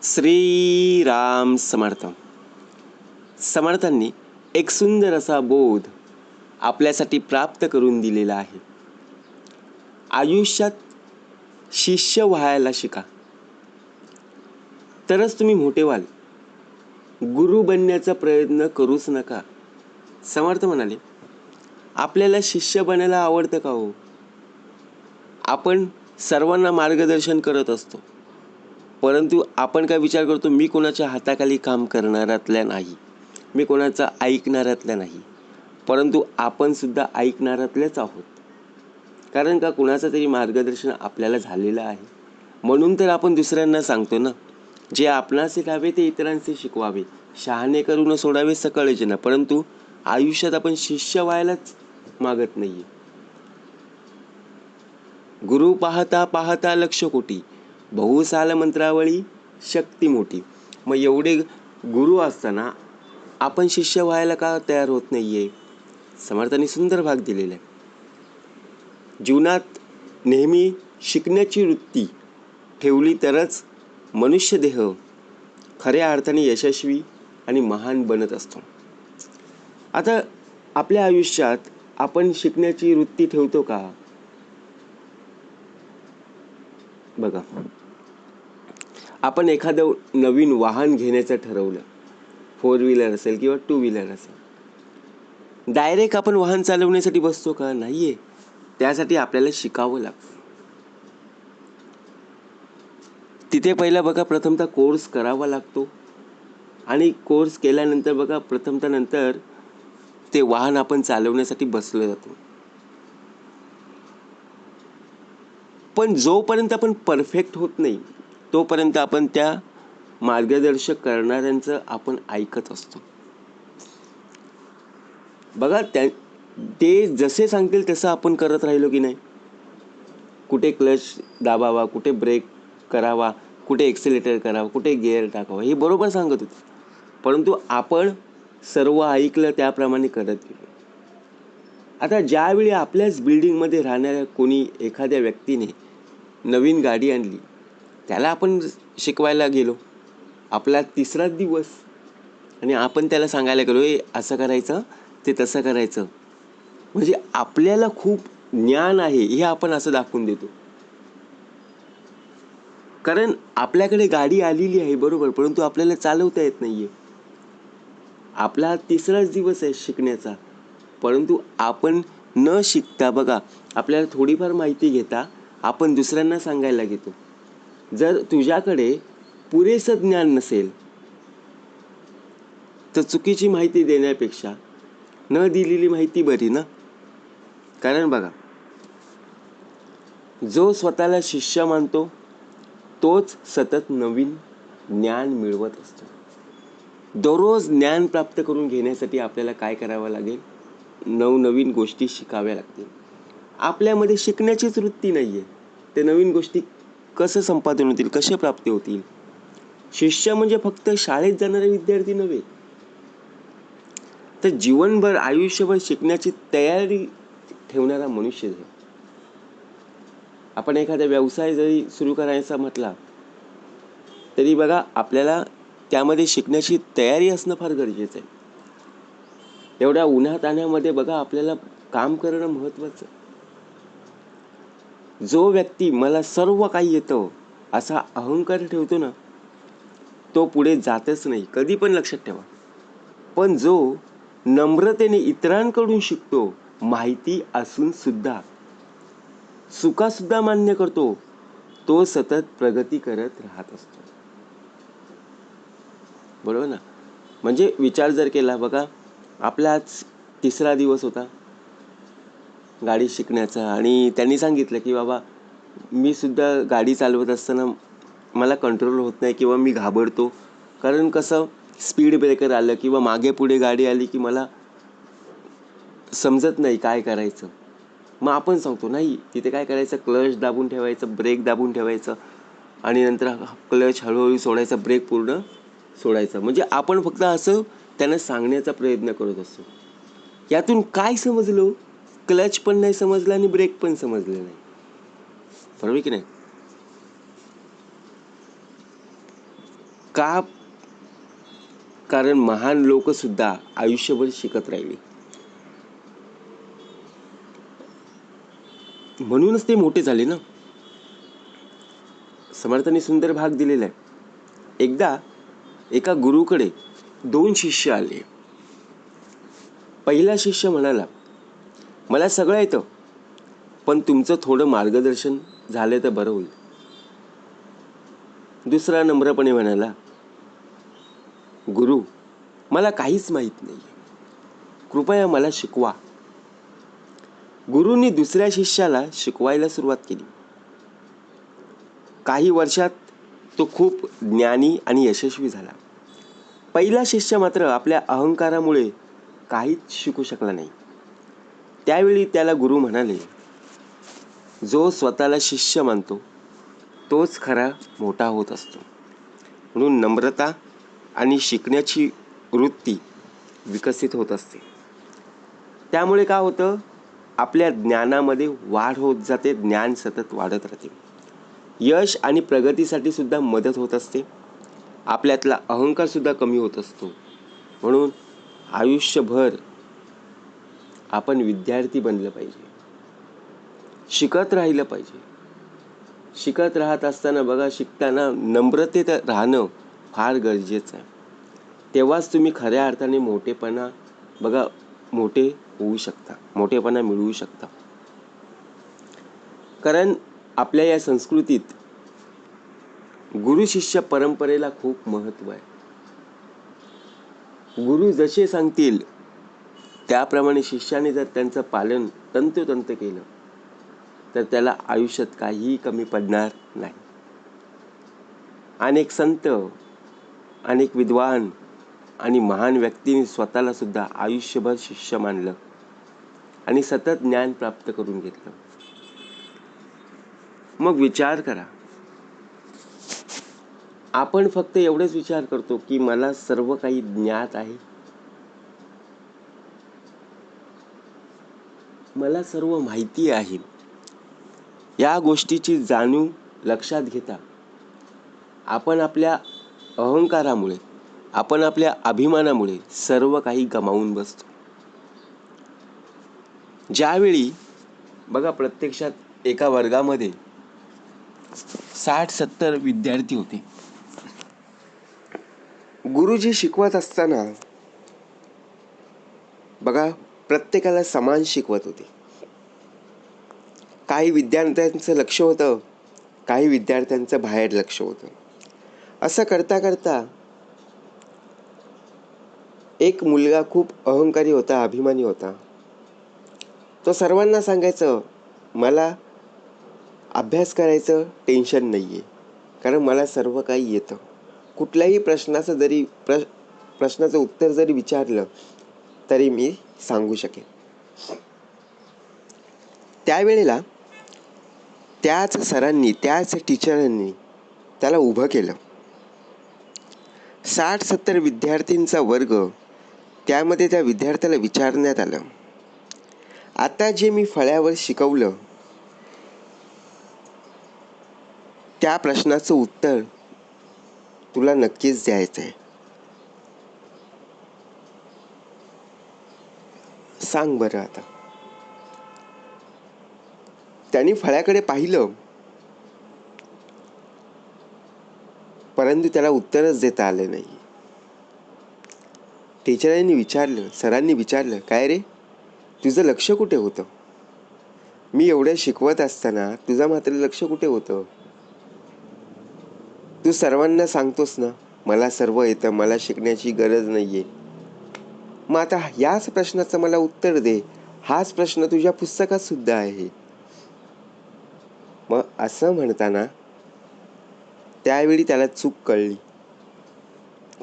श्रीराम समर्थ. समर्थांनी एक सुंदर असा बोध आपल्यासाठी प्राप्त करून दिलेला आहे. आयुष्यात शिष्य व्हायला शिका, तरच तुम्ही मोठे व्हाल. गुरु बनण्याचा प्रयत्न करूच नका. समर्थ म्हणाले, आपल्याला शिष्य बनायला आवडतं का हो? आपण सर्वांना मार्गदर्शन करत असतो, परंतु आपण काय विचार करतो, मी कोणाच्या हाताखाली काम करणाऱ्यातल्या नाही, मी कोणाचं ऐकणाऱ्यातल्या नाही, परंतु आपण सुद्धा ऐकणाऱ्यातलेच आहोत. कारण का, कुणाचं तरी मार्गदर्शन आपल्याला झालेलं आहे, म्हणून तर आपण दुसऱ्यांना सांगतो ना, जे आपणास शिकावे ते इतरांचे शिकवावे, शहाणे करून सोडावे सकळ जन. परंतु आयुष्यात आपण शिष्य व्हायलाच मागत नाहीये. गुरु पाहता पाहता लक्ष कोटी, बहुसाल मंत्रावळी शक्ती मोठी. मग एवढे गुरु असताना आपण शिष्य व्हायला का तयार होत नाहीये? समर्थांनी सुंदर भाग दिलेला आहे. जीवनात नेहमी शिकण्याची वृत्ती ठेवली तरच मनुष्य देह खऱ्या अर्थाने यशस्वी आणि महान बनत असतो. आता आपल्या आयुष्यात आपण शिकण्याची वृत्ती ठेवतो का? बघा, आपण एखादं नवीन वाहन घेण्याचं ठरवलं, 4 व्हीलर असेल किंवा 2 व्हीलर असेल, डायरेक्ट आपण वाहन चालवण्यासाठी बसतो का? नाहीये. त्यासाठी आपल्याला शिकावं लागतं. तिथे पहिला बघा, प्रथमतः कोर्स करावा लागतो, आणि कोर्स केल्यानंतर बघा, प्रथमतः नंतर ते वाहन आपण चालवण्यासाठी बसलं जातो. पण जोपर्यंत आपण परफेक्ट होत नाही, तोपर्यंत आपण त्या मार्गदर्शक करणाऱ्यांचं आपण ऐकत असतो. बघा, ते जसे सांगतील तसं आपण करत राहिलो की नाही, कुठे क्लच दाबावा, कुठे ब्रेक करावा, कुठे एक्सेलेटर करावा, कुठे गिअर टाकावा, हे बरोबर सांगत होते, परंतु आपण सर्व ऐकलं, त्याप्रमाणे करत गेलो. आता ज्यावेळी आपल्याच बिल्डिंगमध्ये राहणाऱ्या कोणी एखाद्या व्यक्तीने नवीन गाडी आणली, त्याला आपण शिकवायला गेलो, आपला 3रा दिवस, आणि आपण त्याला सांगायला गेलो, असं करायचं, ते तसं करायचं, म्हणजे आपल्याला खूप ज्ञान आहे हे आपण असं दाखवून देतो. कारण आपल्याकडे गाडी आलेली आहे, बरोबर, परंतु आपल्याला चालवता येत नाहीये. आपला 3राच दिवस आहे शिकण्याचा, परंतु आपण न शिकता, बघा, आपल्याला थोडीफार माहिती घेता आपण दुसऱ्यांना सांगायला घेतो. जर तुझ्याकडे पुरेसं ज्ञान नसेल तर चुकीची माहिती देण्यापेक्षा न दिलेली माहिती बरी ना. कारण बघा, जो स्वतःला शिष्य मानतो तोच सतत नवीन ज्ञान मिळवत असतो. दररोज ज्ञान प्राप्त करून घेण्यासाठी आपल्याला काय करावं लागेल? नवनवीन गोष्टी शिकाव्या लागतील. आपल्यामध्ये शिकण्याचीच वृत्ती नाहीये, ते नवीन गोष्टी कसं संपादन होतील, कसे प्राप्ती होतील? शिष्य म्हणजे फक्त शाळेत जाणारे विद्यार्थी नव्हे, तर जीवनभर, आयुष्यभर शिकण्याची तयारी ठेवणारा मनुष्य आहे. आपण एखादा व्यवसाय जरी सुरू करायचा म्हटला तरी बघा, आपल्याला त्यामध्ये शिकण्याची तयारी असणं फार गरजेचं आहे. एवढ्या उन्हातान्हामध्ये बघा, आपल्याला काम करणं महत्वाचं. जो व्यक्ती मला सर्व काही येतं असा अहंकार ठेवतो ना, तो पुढे जातच नाही, कधी पण लक्षात ठेवा. पण जो नम्रतेने इतरांकडून शिकतो, माहिती असून सुद्धा चुका सुद्धा मान्य करतो, तो सतत प्रगती करत राहत असतो. बरोबर ना? म्हणजे विचार जर केला, बघा, आपला आज 3रा दिवस होता गाडी शिकण्याचा, आणि त्यांनी सांगितलं की बाबा, मी सुद्धा गाडी चालवत असताना मला कंट्रोल होत नाही किंवा मी घाबरतो. कारण कसं, स्पीड ब्रेकर आलं किंवा मागे पुढे गाडी आली की मला समजत नाही काय करायचं. मग आपण सांगतो, नाही, तिथे काय करायचं, क्लच दाबून ठेवायचं, ब्रेक दाबून ठेवायचं, आणि नंतर क्लच हळूहळू सोडायचा, ब्रेक पूर्ण सोडायचा. म्हणजे आपण फक्त असं त्यांना सांगण्याचा प्रयत्न करत असतो. यातून काय समजलो? क्लच पण नाही समजलं आणि ब्रेक पण समजले नाही. बरोबर की नाही? का? कारण महान लोक सुद्धा आयुष्यभर शिकत राहिले, म्हणूनच ते मोठे झाले ना. समर्थांनी सुंदर भाग दिलेला आहे. एकदा एका गुरुकडे 2 शिष्य आले. पहिला शिष्य म्हणाला, मला सगळं येतं, पण तुमचं थोडं मार्गदर्शन झालं तर बरं होईल. दुसरा नम्रपणे म्हणाला, गुरु, मला काहीच माहीत नाही, कृपया मला शिकवा. गुरुंनी दुसऱ्या शिष्याला शिकवायला सुरुवात केली. काही वर्षात तो खूप ज्ञानी आणि यशस्वी झाला. पहिला शिष्य मात्र आपल्या अहंकारामुळे काहीच शिकू शकला नाही. त्यावेळी त्याला गुरु म्हणाले, जो स्वतःला शिष्य मानतो तोच खरा मोठा होत असतो. म्हणून नम्रता आणि शिकण्याची वृत्ती विकसित होत असते. त्यामुळे काय होतं, आपल्या ज्ञानामध्ये वाढ होत जाते, ज्ञान सतत वाढत राहते. यश आणि प्रगतीसाठी सुद्धा मदत होत असते. आपल्यातला अहंकार सुद्धा कमी होत असतो. म्हणून आयुष्यभर आपण विद्यार्थी बनलं पाहिजे, शिकत राहिलं पाहिजे. शिकत राहत असताना बघा, शिकताना नम्रतेत राहणं फार गरजेचं आहे. तेव्हाच तुम्ही खऱ्या अर्थाने मोठेपणा बघा मोठे होऊ शकता, मोठेपणा मिळवू शकता. कारण आपल्या या संस्कृतीत गुरु शिष्य परंपरेला खूप महत्त्व आहे. गुरु जसे सांगतील त्याप्रमाणे शिष्याने जर त्यांचं पालन तंतोतंत केलं तर त्याला आयुष्यात काहीही कमी पडणार नाही. अनेक संत, अनेक विद्वान आणि महान व्यक्तींनी स्वतःला सुद्धा आयुष्यभर शिष्य मानलं आणि सतत ज्ञान प्राप्त करून घेतलं. मग विचार करा, आपण फक्त एवढेच विचार करतो की मला सर्व काही ज्ञात आहे, मला सर्व माहिती आहे. या गोष्टीची जाणीव लक्षात घेता आपण आपल्या अहंकारामुळे, आपण आपल्या अभिमानामुळे सर्व काही गमावून बसतो. ज्यावेळी बघा प्रत्यक्षात एका वर्गामध्ये 60-70 विद्यार्थी होते. गुरुजी शिकवत असताना बघा प्रत्येकाला समान शिकवत होते. काही विद्यार्थ्यांचं लक्ष होतं, काही विद्यार्थ्यांचं बाहेर लक्ष होतं. असं करता करता एक मुलगा खूप अहंकारी होता, अभिमानी होता. तो सर्वांना सांगायचं, मला अभ्यास करायचं टेन्शन नाही आहे, कारण मला सर्व काही येतं. कुठल्याही प्रश्नाचं उत्तर जरी विचारलं तरी मी सांगू शकेन. त्यावेळेला त्याच सरांनी, त्याच टीचरांनी त्याला उभं केलं. 60-70 विद्यार्थींचा वर्ग, त्यामध्ये त्या विद्यार्थ्याला विचारण्यात आलं, आता जे मी फळ्यावर शिकवलं त्या प्रश्नाचं उत्तर तुला नक्कीच द्यायचं आहे. सांग बरं आता. त्यांनी फळ्याकडे पाहिलं, परंतु त्याला उत्तरच देता आलं नाही. टीचरांनी विचारलं, सरांनी विचारलं, काय रे, तुझं लक्ष कुठे होतं? मी एवढं शिकवत असताना तुझं मात्र लक्ष कुठे होतं? तू सर्वांना सांगतोस ना, मला सर्व येतं, मला शिकण्याची गरज नाहीये. मग आता याच प्रश्नाचं मला उत्तर दे. हाच प्रश्न तुझ्या पुस्तकात सुद्धा आहे. मग असं म्हणताना त्यावेळी त्याला चूक कळली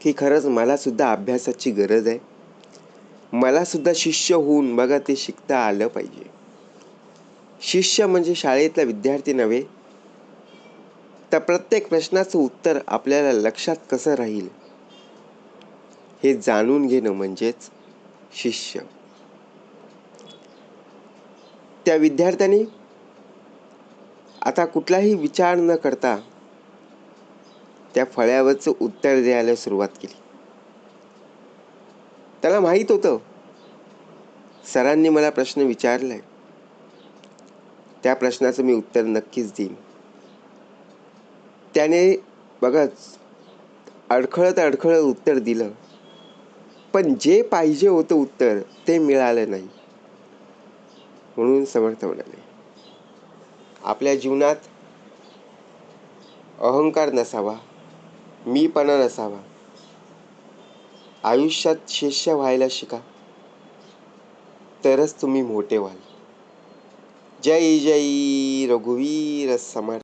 की खरंच मला सुद्धा अभ्यासाची गरज आहे. मला सुद्धा शिष्य होऊन बघा ते शिकता आलं पाहिजे. शिष्य म्हणजे शाळेतला विद्यार्थी नव्हे, तर प्रत्येक प्रश्नाचं उत्तर आपल्याला लक्षात कसं राहील हे जाणून घेणं म्हणजेच शिष्य. त्या विद्यार्थ्याने आता कुठलाही विचार न करता त्या फळ्यावरचं उत्तर द्यायला सुरुवात केली. त्याला माहीत होतं सरांनी मला प्रश्न विचारलाय, त्या प्रश्नाचं मी उत्तर नक्कीच देईन. त्याने बघा अडखळत अडखळत उत्तर दिलं, पण जे पाहिजे होतं उत्तर ते मिळालं नाही. म्हणून समर्थ म्हणाले, आपल्या जीवनात अहंकार नसावा, मीपणा नसावा. आयुष्यात शिष्य व्हायला शिका, तरच तुम्ही मोठे व्हाल. जय जय रघुवीर समर्थ.